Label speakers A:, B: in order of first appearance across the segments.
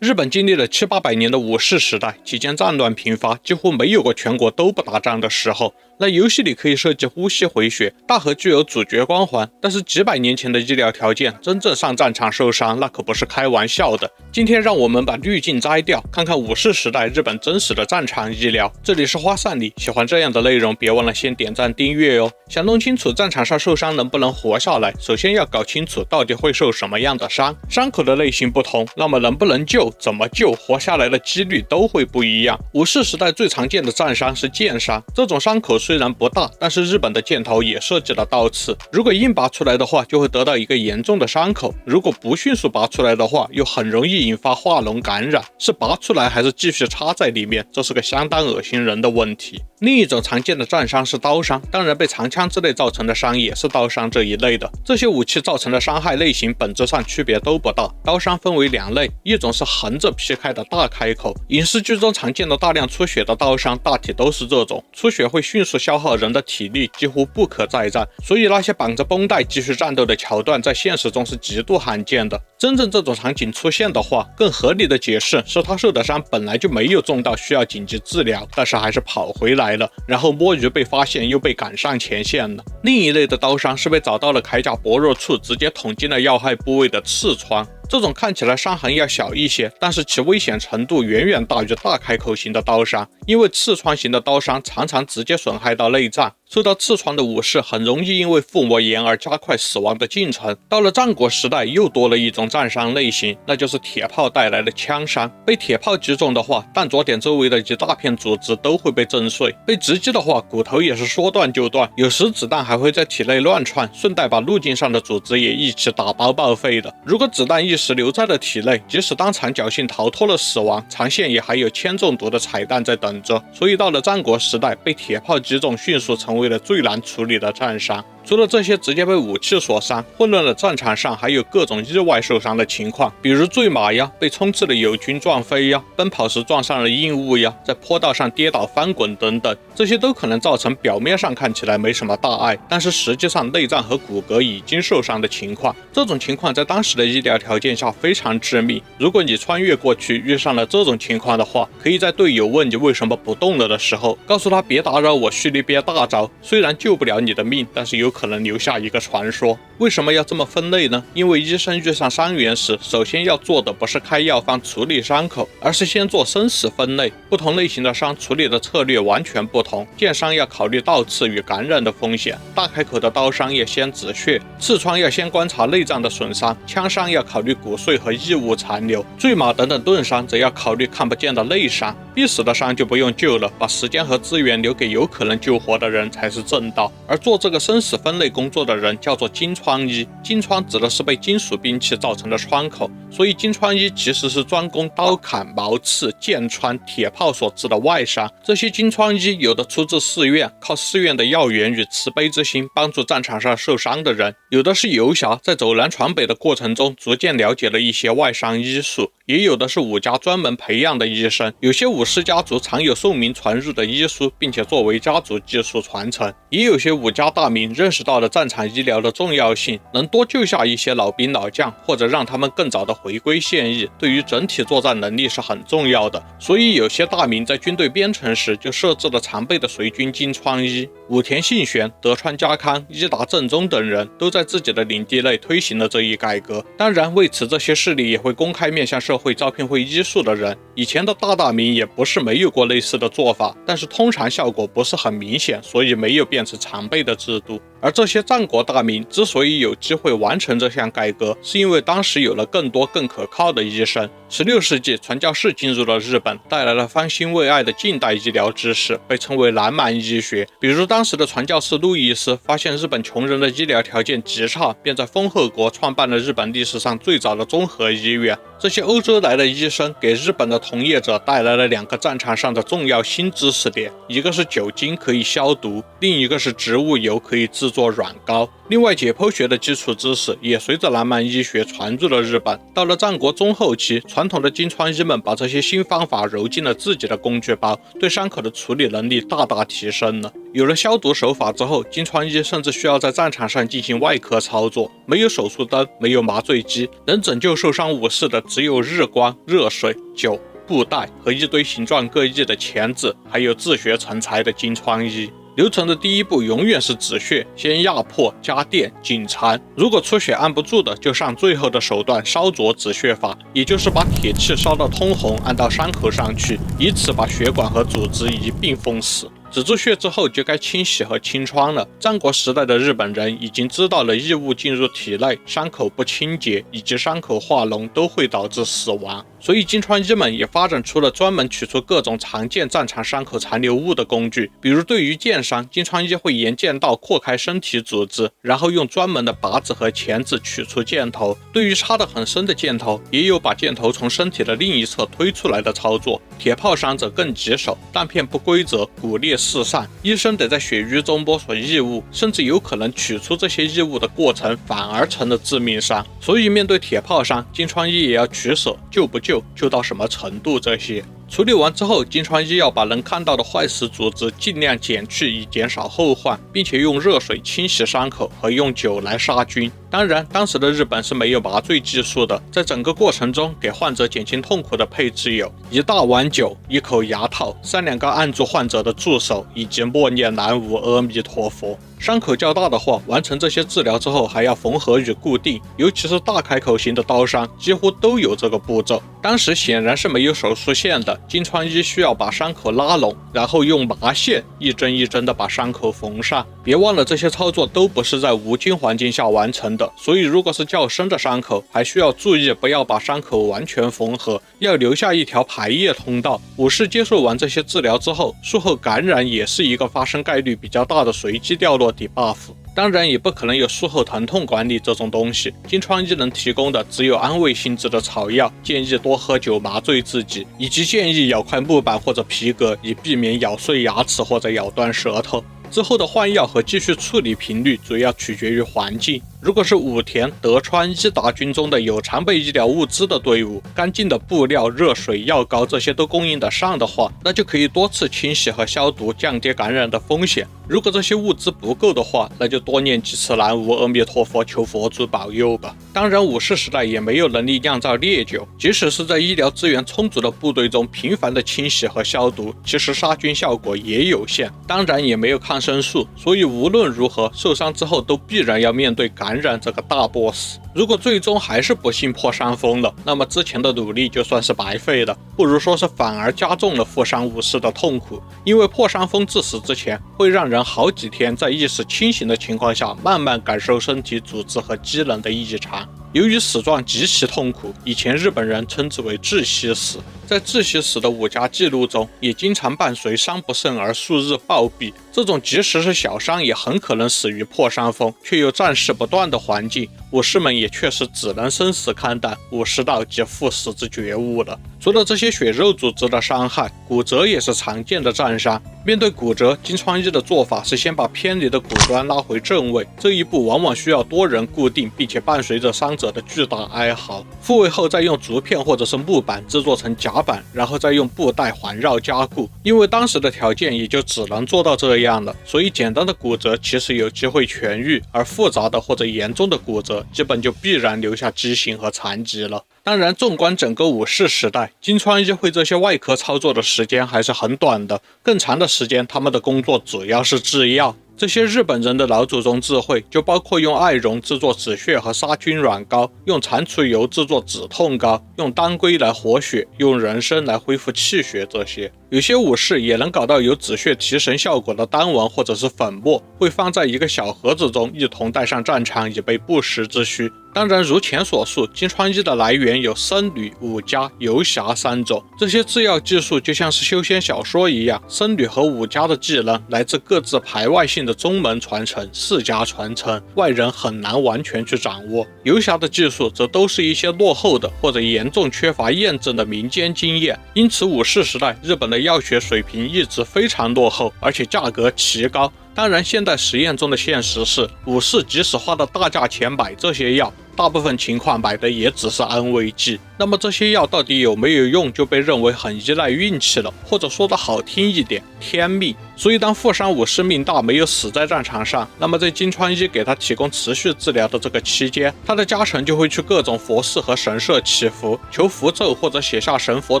A: 日本经历了700-800年的武士时代，期间战乱频发，几乎没有过全国都不打仗的时候。那游戏里可以设计呼吸回血，大和具有主角光环，但是几百年前的医疗条件，真正上战场受伤那可不是开玩笑的。今天让我们把滤镜摘掉，看看武士时代日本真实的战场医疗。这里是花散里，喜欢这样的内容，别忘了先点赞订阅哦。想弄清楚战场上受伤能不能活下来，首先要搞清楚到底会受什么样的伤，伤口的类型不同，那么能不能救、怎么救、活下来的几率都会不一样。武士时代最常见的战伤是剑伤，这种伤口虽然不大，但是日本的箭头也设计了刀刺，如果硬拔出来的话，就会得到一个严重的伤口；如果不迅速拔出来的话，又很容易引发化脓感染。是拔出来还是继续插在里面，这是个相当恶心人的问题。另一种常见的战伤是刀伤，当然被长枪之类造成的伤也是刀伤这一类的。这些武器造成的伤害类型本质上区别都不大。刀伤分为两类，一种是横着劈开的大开口，影视剧中常见的大量出血的刀伤大体都是这种，出血会迅速消耗人的体力，几乎不可再战，所以那些绑着绷带继续战斗的桥段在现实中是极度罕见的。真正这种场景出现的话，更合理的解释是他受的伤本来就没有重到需要紧急治疗，但是还是跑回来了，然后摸鱼被发现又被赶上前线了。另一类的刀伤是被找到了铠甲薄弱处直接捅进了要害部位的刺穿，这种看起来伤痕要小一些，但是其危险程度远远大于大开口型的刀伤，因为刺穿型的刀伤常常直接损害到内脏，受到刺穿的武士很容易因为腹膜炎而加快死亡的进程。到了战国时代，又多了一种战伤类型，那就是铁炮带来的枪伤。被铁炮击中的话，弹着点周围的一大片组织都会被震碎，被直击的话，骨头也是说断就断，有时子弹还会在体内乱窜，顺带把路径上的组织也一起打包报废的。如果子弹一时留在了体内，即使当场侥幸逃脱了死亡，长线也还有铅中毒的彩蛋在等着。所以到了战国时代，被铁炮击中迅速成为了最难处理的战伤。除了这些直接被武器所伤，混乱的战场上还有各种意外受伤的情况，比如坠马呀，被冲刺的友军撞飞呀，奔跑时撞上了硬物呀，在坡道上跌倒翻滚等等，这些都可能造成表面上看起来没什么大碍，但是实际上内脏和骨骼已经受伤的情况。这种情况在当时的医疗条件下非常致命，如果你穿越过去遇上了这种情况的话，可以在队友问你为什么不动了的时候，告诉他别打扰我蓄力憋大招，虽然救不了你的命，但是有可能留下一个传说。为什么要这么分类呢？因为医生遇上伤员时，首先要做的不是开药方处理伤口，而是先做生死分类。不同类型的伤处理的策略完全不同，剑伤要考虑倒刺与感染的风险，大开口的刀伤要先止血，刺穿要先观察内脏的损伤，枪伤要考虑骨碎和异物残留，坠马等等钝伤则要考虑看不见的内伤。必死的伤就不用救了，把时间和资源留给有可能救活的人才是正道。而做这个生死分类工作的人叫做金疮医，金疮指的是被金属兵器造成的创口，所以金疮医其实是专攻刀砍、矛刺、剑穿、铁炮所致的外伤。这些金疮医有的出自寺院，靠寺院的药源与慈悲之心帮助战场上受伤的人；有的是游侠，在走南闯北的过程中逐渐了解了一些外伤医术；也有的是武家专门培养的医生。有些武士家族藏有寿命传日的医书，并且作为家族技术传承；也有些武家大名认识到了战场医疗的重要性，能多救下一些老兵老将，或者让他们更早的回归现役，对于整体作战能力是很重要的。所以有些大名在军队编成时就设置了常备的随军金疮医。武田信玄、德川家康、伊达政宗等人都在自己的领地内推行了这一改革。当然，为此这些势力也会公开面向社会招聘会医术的人。以前的大名也不是没有过类似的做法，但是通常效果不是很明显，所以没有变成常备的制度。而这些战国大名之所以有机会完成这项改革，是因为当时有了更多更可靠的医生。16世纪，传教士进入了日本，带来了方兴未艾的近代医疗知识，被称为南蛮医学。比如当时的传教士路易斯发现日本穷人的医疗条件极差，便在丰后国创办了日本历史上最早的综合医院。这些欧洲来的医生给日本的同业者带来了2个战场上的重要新知识点，一个是酒精可以消毒，另一个是植物油可以制作软膏。另外，解剖学的基础知识也随着南蛮医学传入了日本。到了战国中后期，传统的金疮医们把这些新方法揉进了自己的工具包，对伤口的处理能力大大提升了。有了消毒手法之后，金川一甚至需要在战场上进行外科操作，没有手术灯，没有麻醉机，能拯救受伤武士的只有日光、热水、酒、布袋和一堆形状各异的钳子，还有自学成才的金川一。流程的第一步永远是止血，先压迫、加电、紧缠，如果出血按不住的，就上最后的手段烧灼止血法，也就是把铁器烧到通红，按到伤口上去，以此把血管和组织一并封死。止住血之后就该清洗和清创了。战国时代的日本人已经知道了异物进入体内，伤口不清洁以及伤口化脓都会导致死亡，所以金川医们也发展出了专门取出各种常见战场伤口残留物的工具。比如对于剑伤，金川医会沿剑道扩开身体组织，然后用专门的拔子和钳子取出箭头。对于插得很深的箭头，也有把箭头从身体的另一侧推出来的操作。铁炮伤者更棘手，弹片不规则，骨裂四散，医生得在血瘀中摸索异物，甚至有可能取出这些异物的过程反而成了致命伤。所以面对铁炮伤，金川医也要取舍，救不救，救到什么程度这些。处理完之后，金川医要把能看到的坏死组织尽量减去，以减少后患，并且用热水清洗伤口和用酒来杀菌。当然，当时的日本是没有麻醉技术的，在整个过程中给患者减轻痛苦的配置有一大碗酒、一口牙套、3-2个按住患者的助手，以及默念南无阿弥陀佛。伤口较大的话，完成这些治疗之后还要缝合与固定，尤其是大开口型的刀伤，几乎都有这个步骤。当时显然是没有手术线的，金川医需要把伤口拉拢，然后用麻线一针一针的把伤口缝上。别忘了，这些操作都不是在无菌环境下完成的，所以如果是较深的伤口，还需要注意不要把伤口完全缝合，要留下一条排液通道。武士接受完这些治疗之后，术后感染也是一个发生概率比较大的随机掉落debuff。当然也不可能有术后疼痛管理这种东西，金川医能提供的只有安慰性质的草药，建议多喝酒麻醉自己，以及建议咬块木板或者皮革，以避免咬碎牙齿或者咬断舌头。之后的换药和继续处理频率主要取决于环境。如果是武田、德川、伊达军中的有常备医疗物资的队伍，干净的布料、热水、药膏这些都供应得上的话，那就可以多次清洗和消毒，降低感染的风险。如果这些物资不够的话，那就多念几次南无阿弥陀佛，求佛祖保佑吧。当然，武士时代也没有能力酿造烈酒，即使是在医疗资源充足的部队中，频繁的清洗和消毒，其实杀菌效果也有限。当然也没有抗生素，所以无论如何，受伤之后都必然要面对感染这个大 boss。如果最终还是不幸破伤风了，那么之前的努力就算是白费了，不如说是反而加重了负伤武士的痛苦。因为破伤风致死之前，会让人好几天在意识清醒的情况下，慢慢感受身体组织和机能的异常。由于死状极其痛苦，以前日本人称之为窒息死。在窒息死的武家记录中，也经常伴随伤不胜而数日暴毙。这种即使是小伤，也很可能死于破伤风，却又战事不断的环境，武士们也确实只能生死看淡，武士道及赴死之觉悟了。除了这些血肉组织的伤害，骨折也是常见的战伤。面对骨折，金川一的做法是先把偏离的骨端拉回正位，这一步往往需要多人固定，并且伴随着伤者的巨大哀嚎。复位后再用竹片或者是木板制作成甲板，然后再用布带环绕加固。因为当时的条件也就只能做到这样了，所以简单的骨折其实有机会痊愈，而复杂的或者严重的骨折基本就必然留下畸形和残疾了。当然，纵观整个武士时代，金川一会这些外科操作的时间还是很短的，更长的时间他们的工作主要是制药。这些日本人的老祖宗智慧就包括用艾绒制作止血和杀菌软膏，用蟾蜍油制作止痛膏，用当归来活血，用人参来恢复气血这些。有些武士也能搞到有止血提神效果的丹丸或者是粉末，会放在一个小盒子中一同带上战场，以备不时之需。当然如前所述，金川一的来源有僧侣、武家、游侠3种。这些制药技术就像是修仙小说一样，僧侣和武家的技能来自各自排外性的宗门传承、世家传承，外人很难完全去掌握。游侠的技术则都是一些落后的或者严重缺乏验证的民间经验，因此武士时代日本的药学水平一直非常落后，而且价格奇高。当然，现代实验中的现实是，武士即使花了大价钱买这些药，大部分情况买的也只是安慰剂。那么这些药到底有没有用，就被认为很依赖运气了，或者说的好听一点，天命。所以当富山武士命大，没有死在战场上，那么在金川一给他提供持续治疗的这个期间，他的家臣就会去各种佛寺和神社祈福，求符咒或者写下神佛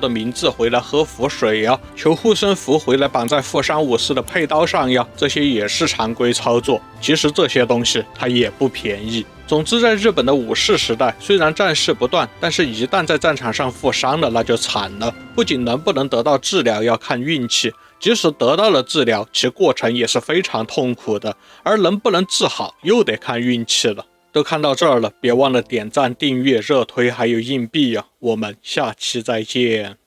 A: 的名字回来喝符水呀，求护身符回来绑在富山武士的佩刀上呀，这些也是常规操作。其实这些东西它也不便宜。总之，在日本的武士时代，虽然战事不断，但是一旦在战场上负伤了，那就惨了。不仅能不能得到治疗要看运气，即使得到了治疗，其过程也是非常痛苦的，而能不能治好又得看运气了。都看到这儿了，别忘了点赞、订阅、热推还有硬币啊！我们下期再见。